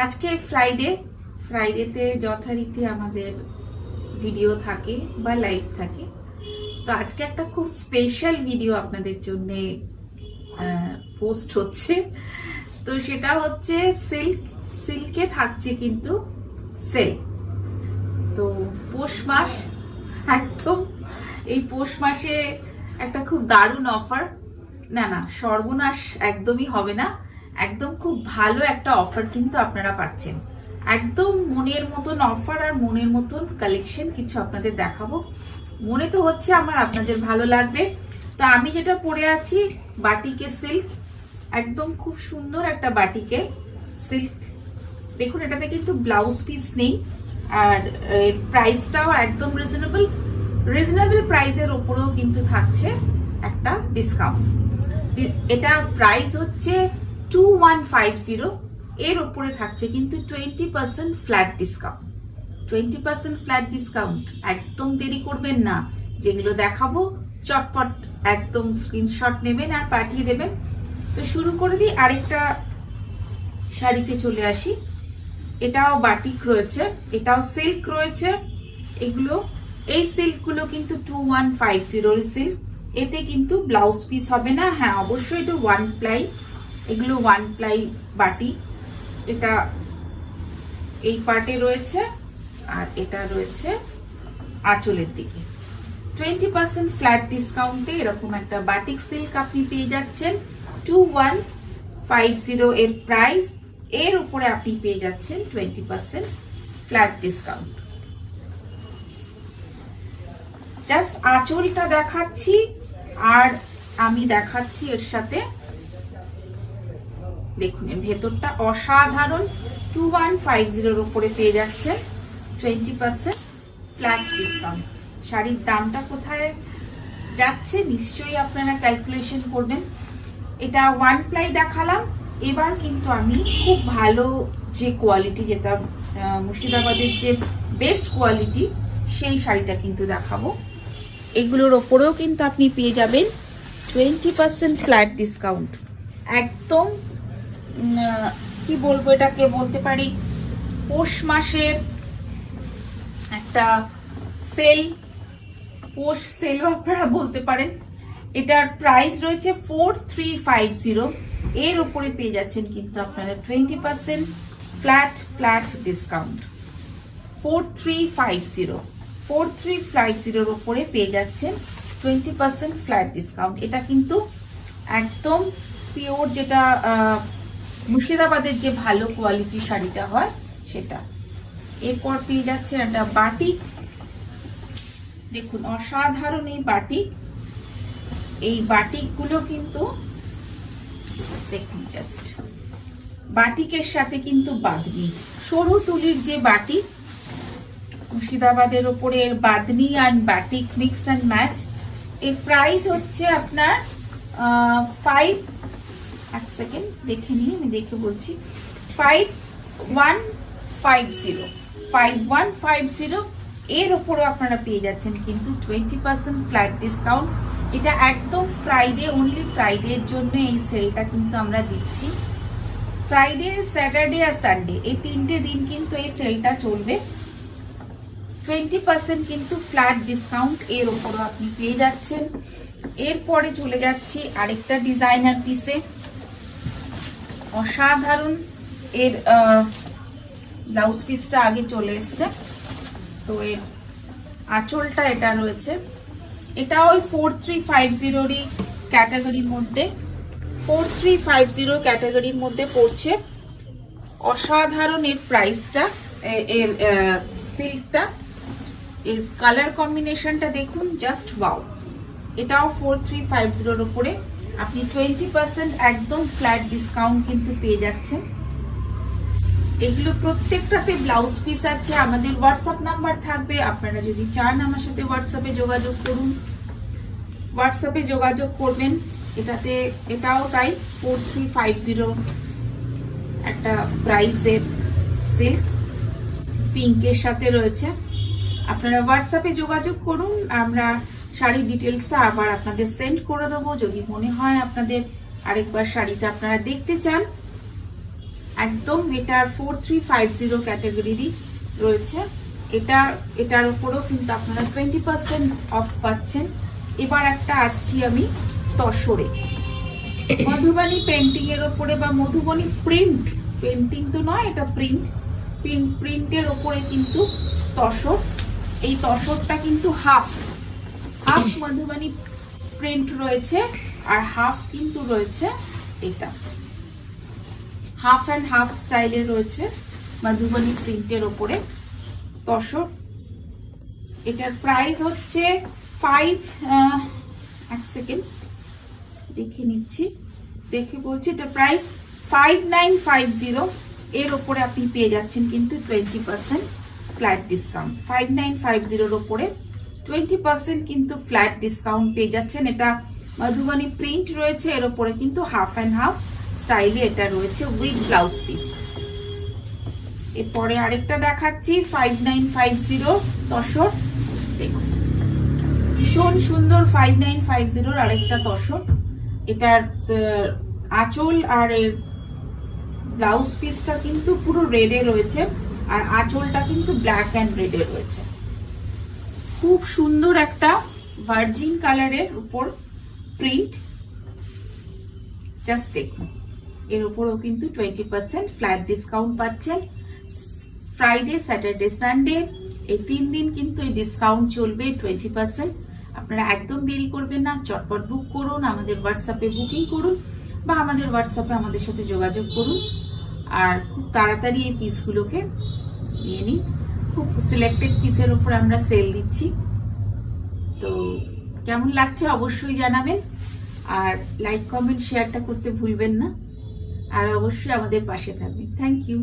আজকে ফ্রাইডেতে যথারীতি আমাদের ভিডিও থাকে বা লাইভ থাকে। তো আজকে একটা খুব স্পেশাল ভিডিও আপনাদের জন্য পোস্ট হচ্ছে। তো সেটা হচ্ছে সিল্কে থাকছে কিন্তু সেল। তো পৌষ মাস, একদম এই পৌষ মাসে একটা খুব দারুণ অফার, না সর্বনাশ একদমই হবে না, একদম খুব ভালো একটা অফার কিন্তু আপনারা পাচ্ছেন। একদম মনের মতন অফার আর মনের মতন কালেকশন কিছু আপনাদের দেখাবো। মনে তো হচ্ছে আমার আপনাদের ভালো লাগবে। তো আমি যেটা পরে আছি বাটিকে সিল্ক, একদম খুব সুন্দর একটা বাটিকে সিল্ক। দেখুন এটাতে কিন্তু ব্লাউজ পিস নেই, আর প্রাইসটাও একদম রিজনেবল প্রাইসের ওপরেও কিন্তু থাকছে একটা ডিসকাউন্ট। এটা প্রাইস হচ্ছে 2150, এর ওপরে থাকছে কিন্তু 20% ফ্ল্যাট ডিসকাউন্ট। 20% ফ্ল্যাট ডিসকাউন্ট, একদম দেরি করবেন না। যেগুলো দেখাবো চটপট একদম স্ক্রিনশট নেবেন আর পাঠিয়ে দেবেন। তো শুরু করে দিই, আরেকটা শাড়িতে চলে আসি। এটাও বাটিক রয়েছে, এটাও সিল্ক রয়েছে। এই সিল্কগুলো কিন্তু 2150 সিল্ক। এতে কিন্তু ব্লাউজ পিস হবে না। হ্যাঁ অবশ্যই এটা ওয়ান প্লাই, এগুলো ওয়ান প্লাই বাটি। এটা এই পার্টে রয়েছে আর এটা রয়েছে আঁচলের দিকে। 20% ফ্ল্যাট ডিসকাউন্টে এরকম একটা বাটিক সিল্ক আপনি পেয়ে যাচ্ছেন 2150 এর প্রাইস। এর উপরে আপনি পেয়ে যাচ্ছেন 20% ফ্ল্যাট ডিসকাউন্ট। জাস্ট আঁচলটা দেখাচ্ছি আর আমি দেখাচ্ছি এর সাথে, দেখুন এর ভেতরটা অসাধারণ। 2150 উপরে পেয়ে যাচ্ছে 20% ফ্ল্যাট ডিসকাউন্ট। শাড়ির দামটা কোথায় যাচ্ছে নিশ্চয়ই আপনারা ক্যালকুলেশন করবেন। এটা ওয়ান প্লাই দেখালাম, এবার কিন্তু আমি খুব ভালো যে কোয়ালিটি, যেটা মুর্শিদাবাদের যে বেস্ট কোয়ালিটি, সেই শাড়িটা কিন্তু দেখাবো। এগুলোর ওপরেও কিন্তু আপনি পেয়ে যাবেন 20% ফ্ল্যাট ডিসকাউন্ট। একদম কি বলবো, এটাকে বলতে পারি পৌষ মাসের একটা সেল, পৌষ সেলও আপনারা বলতে পারেন। এটার প্রাইস রয়েছে 4350, এর উপরে পেয়ে যাচ্ছেন কিন্তু আপনারা 20% ফ্ল্যাট ডিসকাউন্ট। 4350 এর উপরে পেয়ে যাচ্ছেন 20% ফ্ল্যাট ডিসকাউন্ট। এটা কিন্তু একদম পিওর, যেটা মুর্শিদাবাদের যে ভালো কোয়ালিটি শাড়িটা হয় সেটা। এরপর পেয়ে যাচ্ছেন একটা বাটিক, দেখুন অসাধারণ এই বাটিক। এই বাটিকগুলো কিন্তু দেখুন জাস্ট বাটিকের সাথে কিন্তু বাঁধনি, সরু তুলির যে বাটিক, মুর্শিদাবাদের ওপরে এর বাঁধনি আর বাটিক মিক্স অ্যান্ড ম্যাচ। এর প্রাইস হচ্ছে আপনার 5150। এর উপরে আপনারা পেয়ে যাচ্ছেন কিন্তু 20% ফ্ল্যাট ডিসকাউন্ট। এটা একদম ফ্রাইডে, অনলি ফ্রাইডের জন্য এই সেলটা কিন্তু আমরা দিচ্ছি। ফ্রাইডে, স্যাটারডে আর সানডে এই তিনটে দিন কিন্তু এই সেলটা চলবে। 20% কিন্তু ফ্ল্যাট ডিসকাউন্ট এর উপরও আপনি পেয়ে যাচ্ছেন। এরপরে চলে যাচ্ছি আরেকটা ডিজাইনার পিসে, অসাধারণ। এর ব্লাউজ পিসটা আগে চলে এসছে। তো এর আঁচলটা এটা রয়েছে, এটা ওই 4350 ক্যাটাগরির মধ্যে, 4350 ক্যাটাগরির মধ্যে পড়ছে। অসাধারণ এর প্রাইসটা, এর সিল্কটা, এর কালার কম্বিনেশনটা দেখুন, জাস্ট ওয়াও। এটাও 4350 উপরে আপনি 20% একদম ফ্ল্যাট ডিসকাউন্ট কিন্তু পেয়ে যাচ্ছেন। এগুলো প্রত্যেকটাতে ব্লাউজ পিস আছে। আমাদের হোয়াটসঅ্যাপ নাম্বার থাকবে, আপনারা যদি চান আমার সাথে হোয়াটসঅ্যাপে যোগাযোগ করুন, হোয়াটসঅ্যাপে যোগাযোগ করবেন। এটাও তাই 4350 একটা প্রাইসের সিল্ক, পিঙ্কের সাথে রয়েছে। আপনারা হোয়াটসঅ্যাপে যোগাযোগ করুন, আমরা শাড়ির ডিটেলসটা আবার আপনাদের সেন্ড করে দেবো। যদি মনে হয় আপনাদের আরেকবার শাড়িটা আপনারা দেখতে চান, একদম এটার 4350 ক্যাটাগরিরই রয়েছে। এটার উপরেও কিন্তু আপনারা 20% অফ পাচ্ছেন। এবার একটা আসছি আমি তসরে, মধুবনী পেন্টিং এর ওপরে বা মধুবনী প্রিন্ট, পেন্টিং তো নয় এটা প্রিন্টের ওপরে কিন্তু তসর। এই তসরটা কিন্তু হাফ মধুবনী প্রিন্ট রয়েছে আর হাফ কিন্তু রয়েছে এটা হাফ অ্যান্ড হাফ স্টাইলের রয়েছে মধুবনী প্রিন্টের ওপরে তসর। এটার প্রাইস হচ্ছে 1 সেকেন্ড দেখে নিচ্ছি, দেখে বলছি। এটা প্রাইস 5950। এর ওপরে আপনি পেয়ে যাচ্ছেন কিন্তু 20% ফ্ল্যাট ডিসকাউন্ট। 5950 ওপরে 20% কিন্তু ফ্ল্যাট ডিসকাউন্ট পেয়ে যাচ্ছেন। এটা মধুবনী প্রিন্ট রয়েছে, এর ওপরে কিন্তু হাফ অ্যান্ড হাফ স্টাইলে এটা রয়েছে উইথ ব্লাউজ পিস। এরপরে আরেকটা দেখাচ্ছি 5950 তসর। দেখুন ভীষণ সুন্দর 5950 আরেকটা তসর। এটার আঁচল আর ব্লাউজ পিসটা কিন্তু পুরো রেডে রয়েছে আর আঁচলটা কিন্তু ব্ল্যাক অ্যান্ড রেডে রয়েছে। খুব সুন্দর একটা ভার্জিন কালারের উপর প্রিন্ট, জাস্ট দেখুন। এর উপরেও কিন্তু 20% ফ্ল্যাট ডিসকাউন্ট পাচ্ছেন। ফ্রাইডে, স্যাটারডে, সানডে এই 3 দিন কিন্তু এই ডিসকাউন্ট চলবে 20%। আপনারা একদম দেরি করবেন না, চটপট বুক করুন, আমাদের হোয়াটসঅ্যাপে বুকিং করুন বা আমাদের হোয়াটসঅ্যাপে আমাদের সাথে যোগাযোগ করুন আর খুব তাড়াতাড়ি এই পিসগুলোকে নিয়ে নিন। খুব সিলেক্টেড পিসের উপর আমরা সেল দিচ্ছি। তো কেমন লাগছে অবশ্যই জানাবেন আর লাইক কমেন্ট শেয়ারটা করতে ভুলবেন না আর অবশ্যই আমাদের পাশে থাকবেন। Thank you.